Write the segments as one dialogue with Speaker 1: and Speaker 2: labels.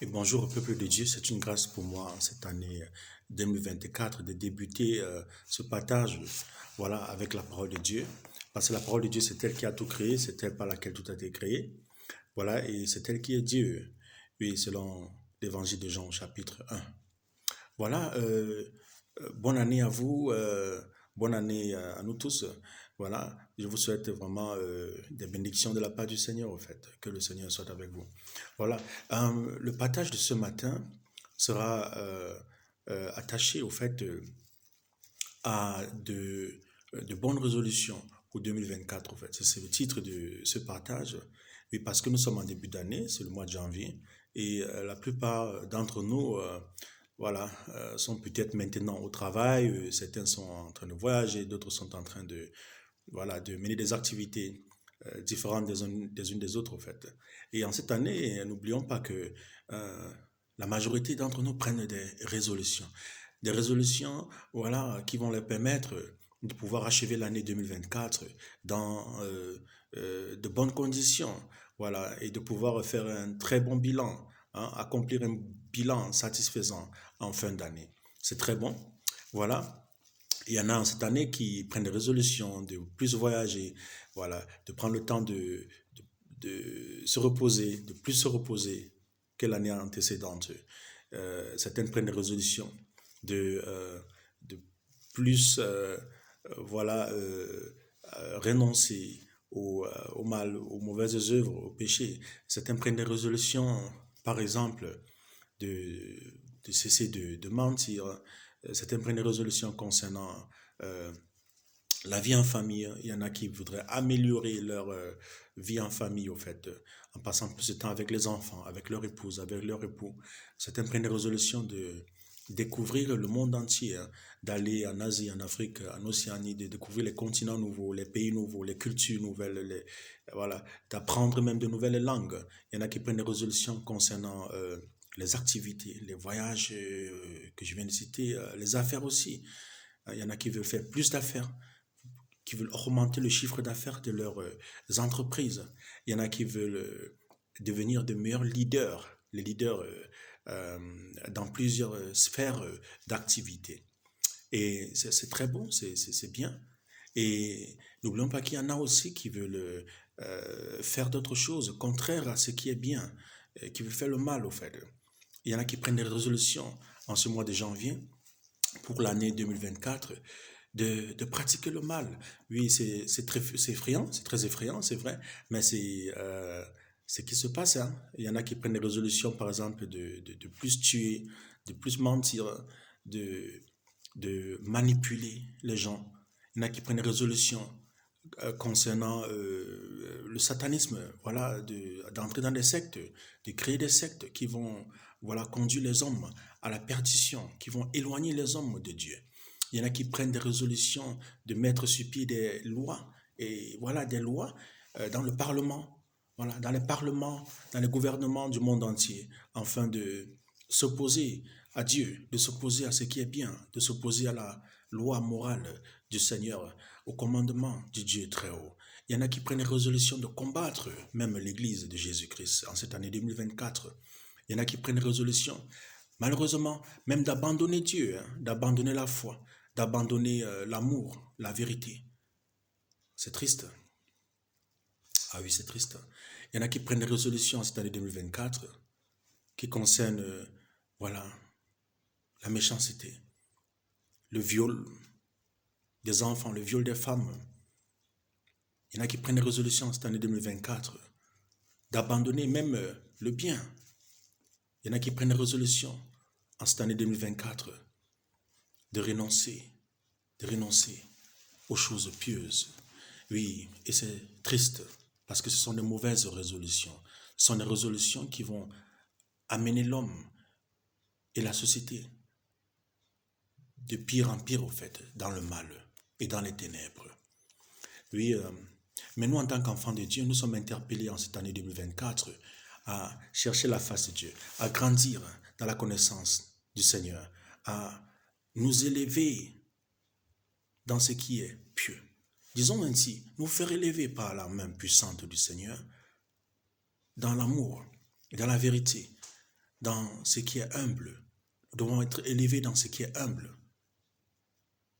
Speaker 1: Et bonjour au peuple de Dieu, c'est une grâce pour moi en cette année 2024 de débuter ce partage voilà, avec la parole de Dieu. Parce que la parole de Dieu, c'est elle qui a tout créé, c'est elle par laquelle tout a été créé. Voilà, et c'est elle qui est Dieu. Oui, selon l'évangile de Jean, chapitre 1. Voilà, bonne année à vous, bonne année à nous tous. Voilà, je vous souhaite vraiment des bénédictions de la part du Seigneur, au fait. Que le Seigneur soit avec vous. Voilà, le partage de ce matin sera attaché au fait à de bonnes résolutions pour 2024, en fait. C'est le titre de ce partage. Oui, parce que nous sommes en début d'année, c'est le mois de janvier, et la plupart d'entre nous, voilà, sont peut-être maintenant au travail, certains sont en train de voyager, d'autres sont en train de, voilà, de mener des activités différentes des unes des autres, en fait. Et en cette année, n'oublions pas que la majorité d'entre nous prennent des résolutions, voilà, qui vont leur permettre de pouvoir achever l'année 2024 dans de bonnes conditions, voilà, et de pouvoir faire un très bon bilan, hein, accomplir un bilan satisfaisant en fin d'année. C'est très bon, voilà. Il y en a en cette année qui prennent des résolutions de plus voyager, voilà, de prendre le temps de se reposer, de plus se reposer que l'année antécédente. Certaines prennent des résolutions de plus voilà, renoncer au mal, aux mauvaises œuvres, au péché. Certains prennent des résolutions, par exemple, de, de cesser de mentir. Certains prennent des résolutions concernant euh, la vie en famille. Il y en a qui voudraient améliorer leur vie en famille, au fait, en passant plus de temps avec les enfants, avec leur épouse, avec leur époux. Certains prennent des résolutions de découvrir le monde entier, hein, d'aller en Asie, en Afrique, en Océanie, de découvrir les continents nouveaux, les pays nouveaux, les cultures nouvelles, voilà, d'apprendre même de nouvelles langues. Il y en a qui prennent des résolutions concernant les activités, les voyages que je viens de citer, les affaires aussi. Il y en a qui veulent faire plus d'affaires, qui veulent augmenter le chiffre d'affaires de leurs entreprises. Il y en a qui veulent devenir de meilleurs leaders, les leaders dans plusieurs sphères d'activité. Et c'est très bon, c'est bien. Et n'oublions pas qu'il y en a aussi qui veulent faire d'autres choses contraires à ce qui est bien, qui veulent faire le mal au fait. Il y en a qui prennent des résolutions en ce mois de janvier pour l'année 2024 de pratiquer le mal. Oui, c'est effrayant, c'est très effrayant, c'est vrai, mais c'est ce qui se passe. Hein. Il y en a qui prennent des résolutions, par exemple, de plus tuer, de plus mentir, de, de manipuler les gens. Il y en a qui prennent des résolutions concernant le satanisme, voilà, d'entrer dans des sectes, de créer des sectes qui vont, voilà, conduire les hommes à la perdition, qui vont éloigner les hommes de Dieu. Il y en a qui prennent des résolutions de mettre sur pied des lois, et voilà, des lois dans le Parlement, voilà, dans les parlements, dans les gouvernements du monde entier, afin de s'opposer à Dieu, de s'opposer à ce qui est bien, de s'opposer à la loi morale du Seigneur, au commandement du Dieu très haut. Il y en a qui prennent la résolution de combattre même l'Église de Jésus-Christ en cette année 2024. Il y en a qui prennent la résolution, malheureusement, même d'abandonner Dieu, hein, d'abandonner la foi, d'abandonner l'amour, la vérité. C'est triste. Ah oui, c'est triste. Il y en a qui prennent des résolutions en cette année 2024 qui concernent, voilà, la méchanceté, le viol des enfants, le viol des femmes. Il y en a qui prennent des résolutions cette année 2024 d'abandonner même le bien. Il y en a qui prennent des résolutions en cette année 2024 de de renoncer aux choses pieuses. Oui, et c'est triste parce que ce sont de mauvaises résolutions. Ce sont des résolutions qui vont amener l'homme et la société de pire en pire, au fait, dans le mal et dans les ténèbres. Oui, mais nous, en tant qu'enfants de Dieu, nous sommes interpellés en cette année 2024 à chercher la face de Dieu, à grandir dans la connaissance du Seigneur, à nous élever dans ce qui est pieux. Disons ainsi, nous faire élever par la main puissante du Seigneur dans l'amour, dans la vérité, dans ce qui est humble. Nous devons être élevés dans ce qui est humble.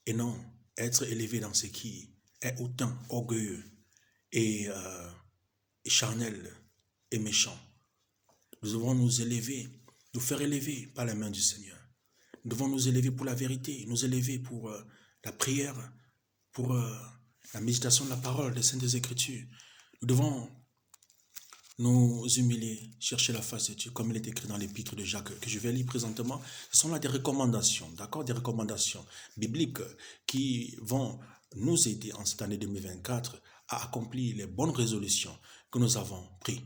Speaker 1: Et non être élevés dans ce qui est autant orgueilleux et charnel et méchant. Nous devons nous élever, nous faire élever par la main du Seigneur. Nous devons nous élever pour la vérité, nous élever pour la prière, pour la méditation de la parole, des Saintes Écritures. Nous devons nous humilier, chercher la face de Dieu, comme il est écrit dans l'épître de Jacques, que je vais lire présentement. Ce sont là des recommandations, d'accord, des recommandations bibliques qui vont nous aider en cette année 2024 à accomplir les bonnes résolutions que nous avons prises,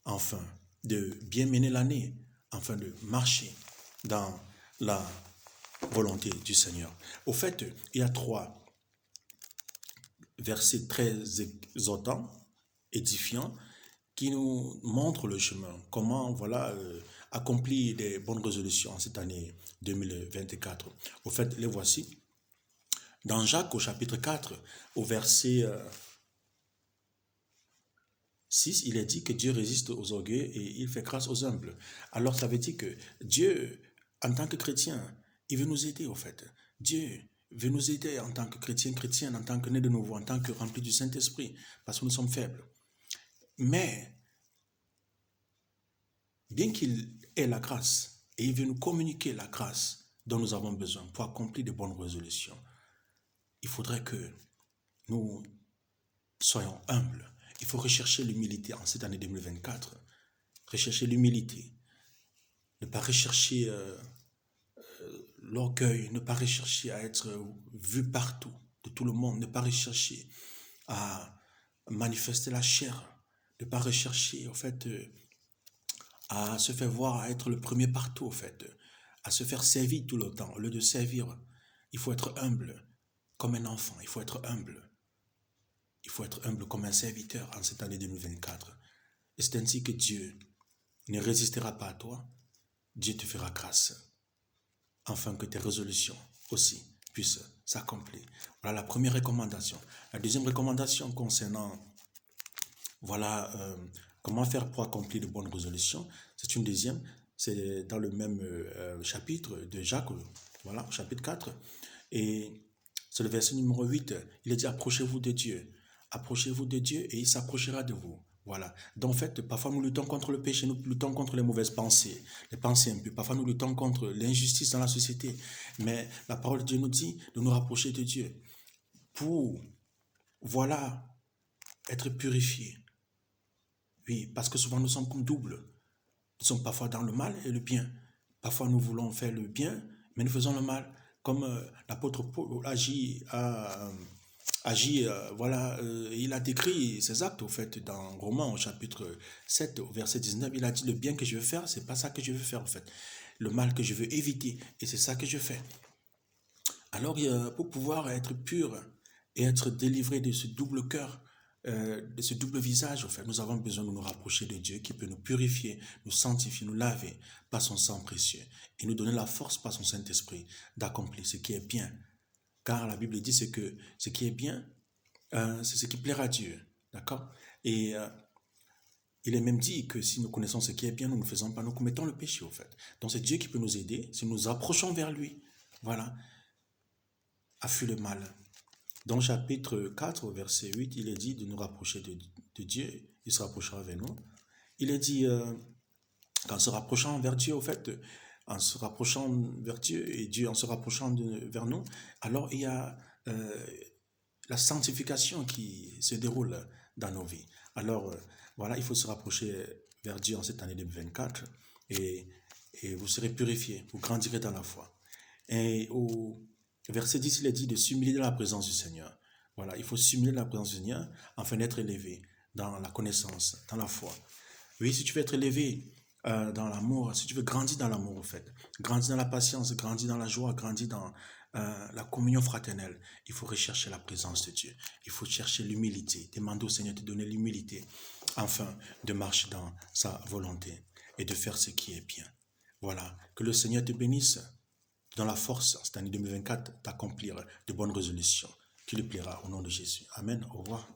Speaker 1: afin de bien mener l'année, afin de marcher dans la volonté du Seigneur. Au fait, il y a 3 versets très exhortants, édifiants, qui nous montrent le chemin, comment accomplir des bonnes résolutions en cette année 2024. Au fait, les voici. Dans Jacques, au chapitre 4, au verset 6, il est dit que Dieu résiste aux orgueilleux et il fait grâce aux humbles. Alors ça veut dire que Dieu, en tant que chrétien, il veut nous aider au fait. Dieu veut nous aider en tant que chrétienne, en tant que né de nouveau, en tant que rempli du Saint-Esprit, parce que nous sommes faibles. Mais, bien qu'il ait la grâce, et il veut nous communiquer la grâce dont nous avons besoin pour accomplir de bonnes résolutions, il faudrait que nous soyons humbles. Il faut rechercher l'humilité en cette année 2024. Rechercher l'humilité. Ne pas rechercher l'orgueil, ne pas rechercher à être vu partout de tout le monde, ne pas rechercher à manifester la chair, ne pas rechercher au fait à se faire voir, à être le premier partout au fait, à se faire servir tout le temps. Au lieu de servir, il faut être humble comme un enfant, il faut être humble. Il faut être humble comme un serviteur en cette année 2024. Et c'est ainsi que Dieu ne résistera pas à toi. Dieu te fera grâce, afin que tes résolutions aussi puissent s'accomplir. Voilà la première recommandation. La deuxième recommandation concernant comment faire pour accomplir de bonnes résolutions, c'est une deuxième, c'est dans le même chapitre de Jacques, voilà, chapitre 4, et c'est le verset numéro 8, il est dit approchez-vous de Dieu et il s'approchera de vous. Voilà. Donc en fait, parfois nous luttons contre le péché, nous luttons contre les mauvaises pensées, les pensées impures. Parfois nous luttons contre l'injustice dans la société. Mais la parole de Dieu nous dit de nous rapprocher de Dieu pour, être purifiés. Oui, parce que souvent nous sommes comme doubles. Nous sommes parfois dans le mal et le bien. Parfois nous voulons faire le bien, mais nous faisons le mal. Comme l'apôtre Paul agit, il a décrit ses actes, au fait, dans Romains, au chapitre 7, au verset 19, il a dit, le bien que je veux faire, c'est pas ça que je veux faire, en fait. Le mal que je veux éviter, et c'est ça que je fais. Alors, pour pouvoir être pur et être délivré de ce double cœur, de ce double visage, en fait, nous avons besoin de nous rapprocher de Dieu qui peut nous purifier, nous sanctifier, nous laver par son sang précieux et nous donner la force par son Saint-Esprit d'accomplir ce qui est bien. Car la Bible dit que ce qui est bien, c'est ce qui plaira à Dieu. D'accord? Et il est même dit que si nous connaissons ce qui est bien, nous ne faisons pas, nous commettons le péché, au fait. Donc c'est Dieu qui peut nous aider si nous nous approchons vers lui. Voilà. À fuir le mal. Dans chapitre 4, verset 8, il est dit de nous rapprocher de Dieu. Il se rapprochera vers nous. Il est dit qu'en se rapprochant vers Dieu, au fait, en se rapprochant vers Dieu et Dieu en se rapprochant vers nous, alors il y a la sanctification qui se déroule dans nos vies. Alors, il faut se rapprocher vers Dieu en cette année 2024 et vous serez purifiés, vous grandirez dans la foi. Et au verset 10, il est dit de s'humilier dans la présence du Seigneur. Voilà, il faut s'humilier dans la présence du Seigneur afin d'être élevé dans la connaissance, dans la foi. Oui, si tu veux être élevé dans l'amour, si tu veux grandir dans l'amour, en fait, grandir dans la patience, grandir dans la joie, grandir dans la communion fraternelle, il faut rechercher la présence de Dieu. Il faut chercher l'humilité. Demander au Seigneur de te donner l'humilité afin de marcher dans sa volonté et de faire ce qui est bien. Voilà, que le Seigneur te bénisse dans la force, cette année 2024, d'accomplir de bonnes résolutions qui lui plaira au nom de Jésus. Amen. Au revoir.